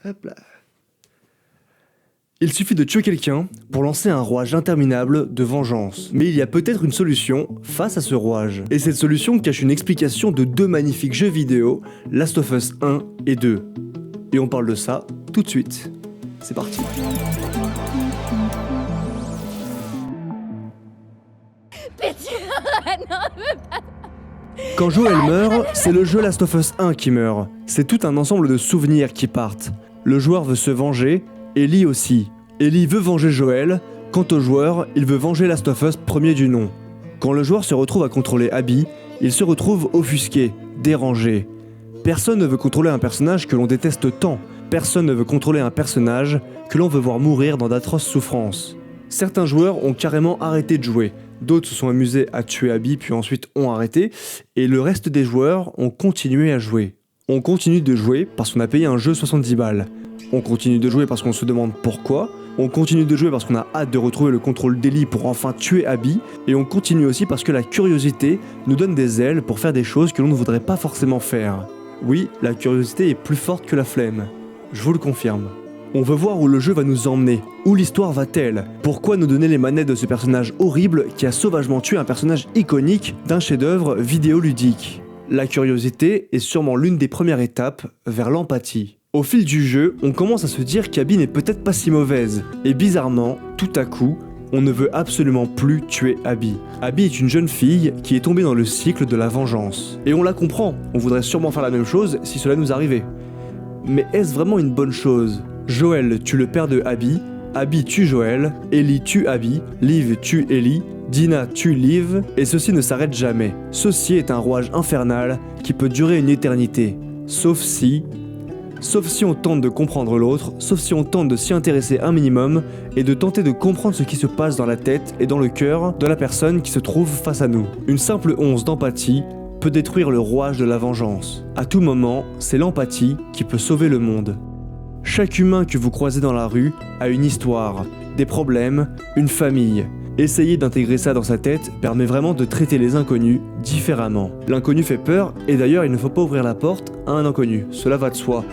Hop là. Il suffit de tuer quelqu'un pour lancer un rouage interminable de vengeance. Mais il y a peut-être une solution face à ce rouage. Et cette solution cache une explication de 2 magnifiques jeux vidéo, Last of Us 1 et 2. Et on parle de ça tout de suite. C'est parti. Quand Joel meurt, c'est le jeu Last of Us 1 qui meurt. C'est tout un ensemble de souvenirs qui partent. Le joueur veut se venger, Ellie aussi. Ellie veut venger Joel, quant au joueur, il veut venger Last of Us premier du nom. Quand le joueur se retrouve à contrôler Abby, il se retrouve offusqué, dérangé. Personne ne veut contrôler un personnage que l'on déteste tant. Personne ne veut contrôler un personnage que l'on veut voir mourir dans d'atroces souffrances. Certains joueurs ont carrément arrêté de jouer. D'autres se sont amusés à tuer Abby puis ensuite ont arrêté. Et le reste des joueurs ont continué à jouer. On continue de jouer parce qu'on a payé un jeu 70 balles. On continue de jouer parce qu'on se demande pourquoi. On continue de jouer parce qu'on a hâte de retrouver le contrôle d'Ellie pour enfin tuer Abby. Et on continue aussi parce que la curiosité nous donne des ailes pour faire des choses que l'on ne voudrait pas forcément faire. Oui, la curiosité est plus forte que la flemme. Je vous le confirme. On veut voir où le jeu va nous emmener. Où l'histoire va-t-elle? Pourquoi nous donner les manettes de ce personnage horrible qui a sauvagement tué un personnage iconique d'un chef-d'œuvre vidéoludique? La curiosité est sûrement l'une des premières étapes vers l'empathie. Au fil du jeu, on commence à se dire qu'Abby n'est peut-être pas si mauvaise. Et bizarrement, tout à coup, on ne veut absolument plus tuer Abby. Abby est une jeune fille qui est tombée dans le cycle de la vengeance. Et on la comprend, on voudrait sûrement faire la même chose si cela nous arrivait. Mais est-ce vraiment une bonne chose? Joel tue le père de Abby, Abby tue Joel, Ellie tue Abby, Liv tue Ellie, Dina tue Liv, et ceci ne s'arrête jamais. Ceci est un rouage infernal qui peut durer une éternité. Sauf si on tente de comprendre l'autre, sauf si on tente de s'y intéresser un minimum et de tenter de comprendre ce qui se passe dans la tête et dans le cœur de la personne qui se trouve face à nous. Une simple once d'empathie peut détruire le rouage de la vengeance. À tout moment, c'est l'empathie qui peut sauver le monde. Chaque humain que vous croisez dans la rue a une histoire, des problèmes, une famille. Essayer d'intégrer ça dans sa tête permet vraiment de traiter les inconnus différemment. L'inconnu fait peur, et d'ailleurs il ne faut pas ouvrir la porte à un inconnu, cela va de soi.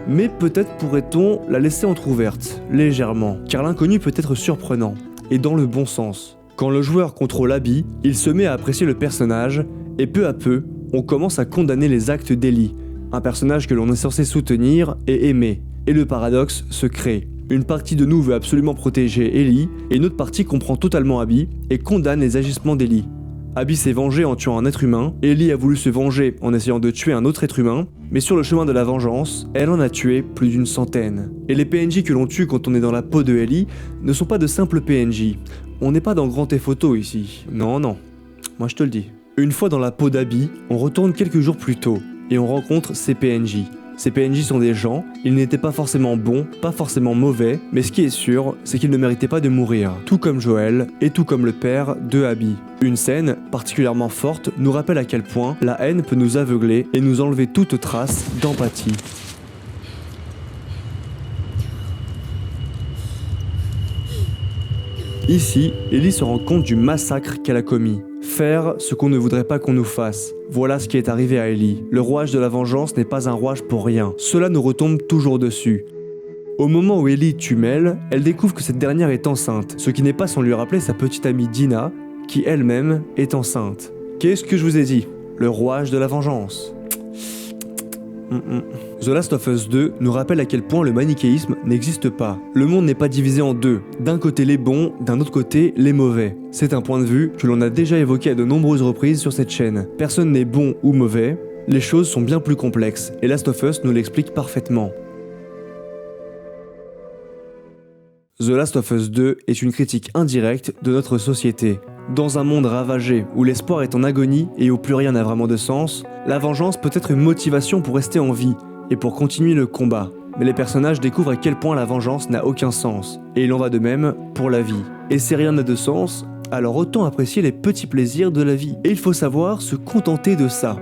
Mais peut-être pourrait-on la laisser entrouverte, légèrement, car l'inconnu peut être surprenant, et dans le bon sens. Quand le joueur contrôle Abby, il se met à apprécier le personnage, et peu à peu, on commence à condamner les actes d'Ellie, un personnage que l'on est censé soutenir et aimer. Et le paradoxe se crée. Une partie de nous veut absolument protéger Ellie, et une autre partie comprend totalement Abby et condamne les agissements d'Ellie. Abby s'est vengée en tuant un être humain, Ellie a voulu se venger en essayant de tuer un autre être humain, mais sur le chemin de la vengeance, elle en a tué plus d'une centaine. Et les PNJ que l'on tue quand on est dans la peau de Ellie ne sont pas de simples PNJ. On n'est pas dans Grand Theft Auto ici. Non, moi je te le dis. Une fois dans la peau d'Abby, on retourne quelques jours plus tôt, et on rencontre ces PNJ. Ces PNJ sont des gens, ils n'étaient pas forcément bons, pas forcément mauvais, mais ce qui est sûr, c'est qu'ils ne méritaient pas de mourir, tout comme Joel et tout comme le père de Abby. Une scène particulièrement forte nous rappelle à quel point la haine peut nous aveugler et nous enlever toute trace d'empathie. Ici, Ellie se rend compte du massacre qu'elle a commis. Faire ce qu'on ne voudrait pas qu'on nous fasse. Voilà ce qui est arrivé à Ellie. Le rouage de la vengeance n'est pas un rouage pour rien. Cela nous retombe toujours dessus. Au moment où Ellie tue Mel, elle découvre que cette dernière est enceinte, ce qui n'est pas sans lui rappeler sa petite amie Dina, qui elle-même est enceinte. Qu'est-ce que je vous ai dit? Le rouage de la vengeance. The Last of Us 2 nous rappelle à quel point le manichéisme n'existe pas. Le monde n'est pas divisé en deux. D'un côté les bons, d'un autre côté les mauvais. C'est un point de vue que l'on a déjà évoqué à de nombreuses reprises sur cette chaîne. Personne n'est bon ou mauvais, les choses sont bien plus complexes, et Last of Us nous l'explique parfaitement. The Last of Us 2 est une critique indirecte de notre société. Dans un monde ravagé, où l'espoir est en agonie et où plus rien n'a vraiment de sens, la vengeance peut être une motivation pour rester en vie et pour continuer le combat. Mais les personnages découvrent à quel point la vengeance n'a aucun sens, et il en va de même pour la vie. Et si rien n'a de sens, alors autant apprécier les petits plaisirs de la vie. Et il faut savoir se contenter de ça.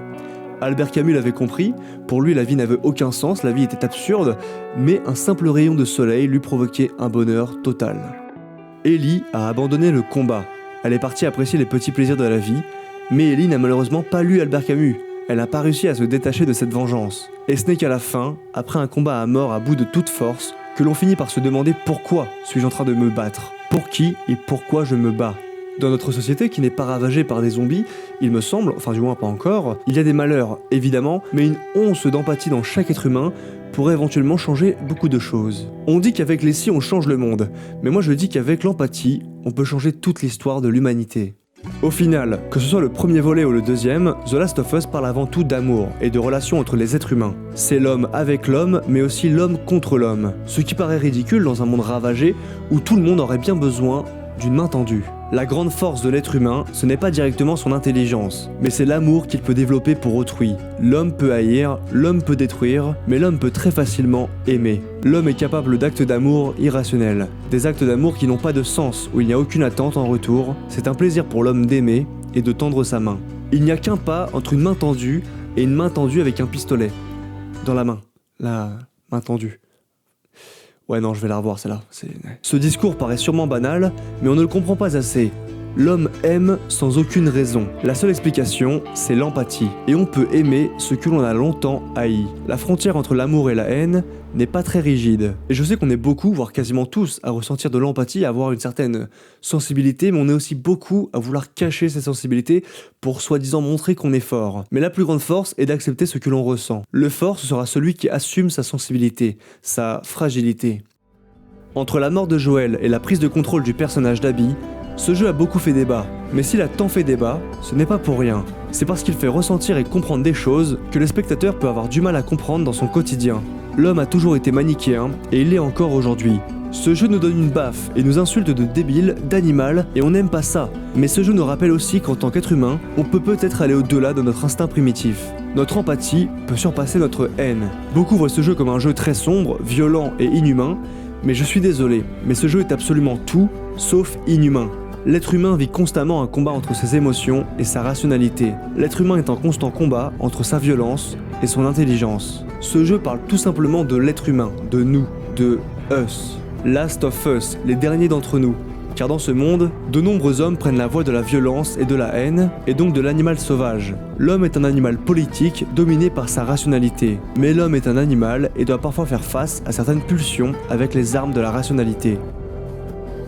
Albert Camus l'avait compris, pour lui la vie n'avait aucun sens, la vie était absurde, mais un simple rayon de soleil lui provoquait un bonheur total. Ellie a abandonné le combat. Elle est partie apprécier les petits plaisirs de la vie, mais Ellie n'a malheureusement pas lu Albert Camus. Elle n'a pas réussi à se détacher de cette vengeance. Et ce n'est qu'à la fin, après un combat à mort à bout de toute force, que l'on finit par se demander pourquoi suis-je en train de me battre? Pour qui et pourquoi je me bats? Dans notre société qui n'est pas ravagée par des zombies, il me semble, enfin du moins pas encore, il y a des malheurs, évidemment, mais une once d'empathie dans chaque être humain pourrait éventuellement changer beaucoup de choses. On dit qu'avec les si on change le monde, mais moi je dis qu'avec l'empathie, on peut changer toute l'histoire de l'humanité. Au final, que ce soit le premier volet ou le deuxième, The Last of Us parle avant tout d'amour et de relations entre les êtres humains. C'est l'homme avec l'homme, mais aussi l'homme contre l'homme. Ce qui paraît ridicule dans un monde ravagé où tout le monde aurait bien besoin d'une main tendue. La grande force de l'être humain, ce n'est pas directement son intelligence, mais c'est l'amour qu'il peut développer pour autrui. L'homme peut haïr, l'homme peut détruire, mais l'homme peut très facilement aimer. L'homme est capable d'actes d'amour irrationnels. Des actes d'amour qui n'ont pas de sens, où il n'y a aucune attente en retour. C'est un plaisir pour l'homme d'aimer et de tendre sa main. Il n'y a qu'un pas entre une main tendue et une main tendue avec un pistolet. Dans la main. La main tendue. Ouais non, je vais la revoir celle-là. Ce discours paraît sûrement banal, mais on ne le comprend pas assez. L'homme aime sans aucune raison. La seule explication, c'est l'empathie. Et on peut aimer ce que l'on a longtemps haï. La frontière entre l'amour et la haine n'est pas très rigide. Et je sais qu'on est beaucoup, voire quasiment tous, à ressentir de l'empathie, à avoir une certaine sensibilité, mais on est aussi beaucoup à vouloir cacher ces sensibilités pour soi-disant montrer qu'on est fort. Mais la plus grande force est d'accepter ce que l'on ressent. Le fort, ce sera celui qui assume sa sensibilité, sa fragilité. Entre la mort de Joël et la prise de contrôle du personnage d'Abby, ce jeu a beaucoup fait débat. Mais s'il a tant fait débat, ce n'est pas pour rien. C'est parce qu'il fait ressentir et comprendre des choses que le spectateur peut avoir du mal à comprendre dans son quotidien. L'homme a toujours été manichéen, et il l'est encore aujourd'hui. Ce jeu nous donne une baffe et nous insulte de débile, d'animal, et on n'aime pas ça. Mais ce jeu nous rappelle aussi qu'en tant qu'être humain, on peut peut-être aller au-delà de notre instinct primitif. Notre empathie peut surpasser notre haine. Beaucoup voient ce jeu comme un jeu très sombre, violent et inhumain, mais je suis désolé, mais ce jeu est absolument tout, sauf inhumain. L'être humain vit constamment un combat entre ses émotions et sa rationalité. L'être humain est en constant combat entre sa violence et son intelligence. Ce jeu parle tout simplement de l'être humain, de nous, de us. Last of Us, les derniers d'entre nous. Car dans ce monde, de nombreux hommes prennent la voie de la violence et de la haine, et donc de l'animal sauvage. L'homme est un animal politique dominé par sa rationalité. Mais l'homme est un animal et doit parfois faire face à certaines pulsions avec les armes de la rationalité.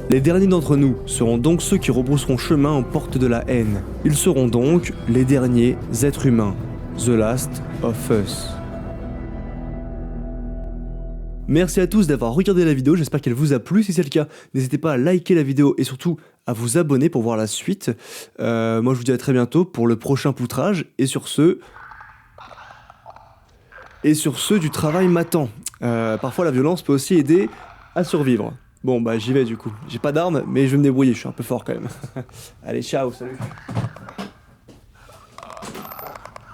Les derniers d'entre nous seront donc ceux qui rebrousseront chemin aux portes de la haine. Ils seront donc les derniers êtres humains. The Last of Us. Merci à tous d'avoir regardé la vidéo, j'espère qu'elle vous a plu. Si c'est le cas, n'hésitez pas à liker la vidéo et surtout à vous abonner pour voir la suite. Moi je vous dis à très bientôt pour le prochain poutrage. Et sur ce, du travail m'attend. Parfois la violence peut aussi aider à survivre. Bon bah j'y vais du coup. J'ai pas d'armes mais je vais me débrouiller, je suis un peu fort quand même. Allez ciao, salut.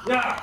Yeah.